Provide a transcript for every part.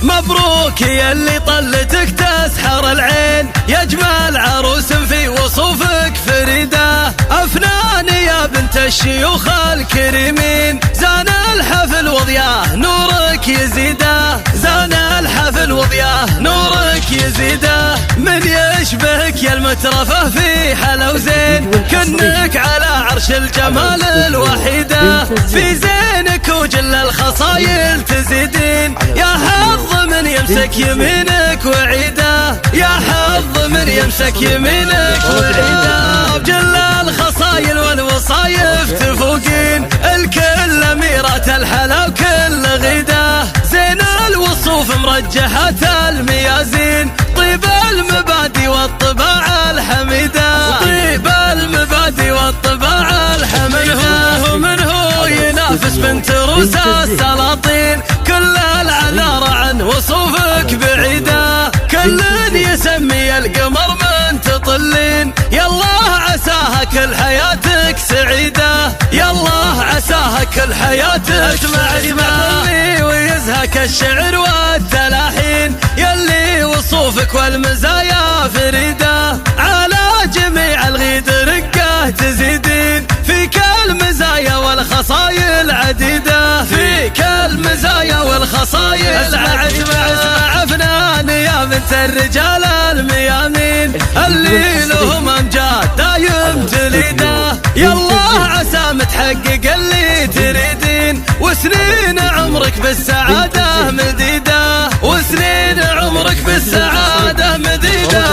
مبروك يا اللي طلتك تسحر العين، يا جمال عروس في وصوفك فريدة، أفنان يا بنت الشيوخ الكريمين، زان الحفل وضياه نورك يزيده، زان الحفل وضياه نورك يزيده، من يشبهك يا المترفه في حلا وزين، كنك على عرش الجمال الوحيدة، في زينك وجل الخصايل تزيدين، يا حظ من يمسك يمينك وعيده، يا حظ من يمسك يمينك وعيده، بجل الخصايل والوصايف تفوقين، الكل أميرة الحلا وكل غيده، زين الوصوف مرجحة الميازين، طيب المبادئ والطباع الحميدة، طيب المبادئ والطباع الحميدة، ومن هو ينافس بنت روس السلاطين، كل العذار عن وصوفك بعيدة، كل يسمي القمر من تطلين، يالله عساها كل حياتك سعيدة، يالله عساها كل حياتك معرفة، ويزهك الشعر والتلاحين، يلي وصوفك والمزايا فريدة، على جميع الغيد رقه تزيدين، فيك المزايا والخصايل عديدة، فيك المزايا والخصايل عديدة، أفنان يا بنت الرجال الميامين، اللي لهم أمجاد دايم تليده، يالله عسى متحقق اللي تريدين، وسنين عمرك بالسعادة مديدة، وسنين عمرك بالسعادة مديدة.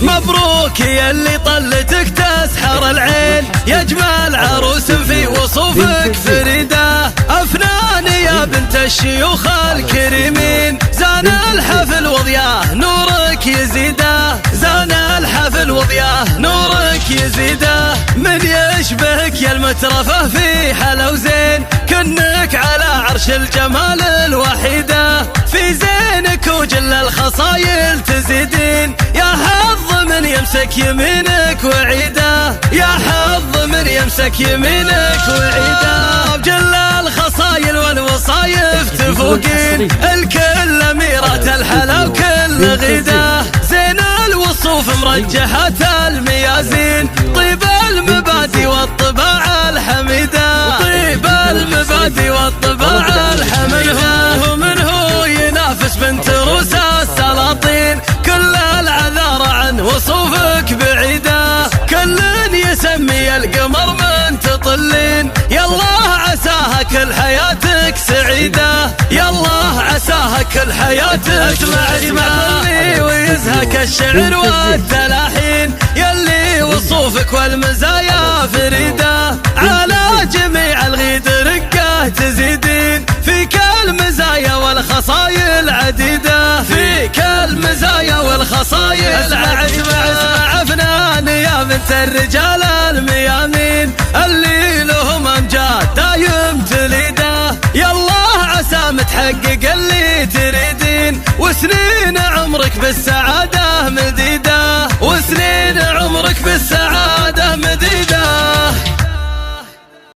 مبروك يا اللي طلتك تسحر العين، يا جمال عروس في وصوفك فريدة، أفنان يا بنت الشيوخ الكريمين، زان الحفل وضياه نورك يزيده، زان الحفل وضياه نورك يزيده، من يشبهك يا المترفه في حلا وزين، كنك على عرش الجمال الوحيدة، في زينك وجل الخصايل تزيدين، يا حظ من يمسك يمينك وعيده، يا حظ من يمسك يمينك وعيده، بجل الخصايل والوصايف تفوقين، الكل أميرة الحلا وكل غيده، زين الوصوف مرجحة الميازين، طيب المبادئ والطباع الحميدة، طيب المبادئ والطباع الحميدة، ومن هو ينافس بنت روس السلاطين، كل العذار عن وصوفك بعيدة، كل يسمي القمر من تطلين، يالله عساها كل حياتك سعيدة، يالله عساها كل حياتك معرفة، ويزهك الشعر والتلاحين، يلي وصوفك والمزايا فريدة، على جميع الغيد رقه تزيدين، فيك المزايا والخصايل عديدة، فيك المزايا والخصايل عديدة، أفنان يا بنت الرجال الميامين، اللي لهم أمجاد دايم تليده، يالله عسى متحقق اللي تريدين، وسنين عمرك بالسعادة مديدة،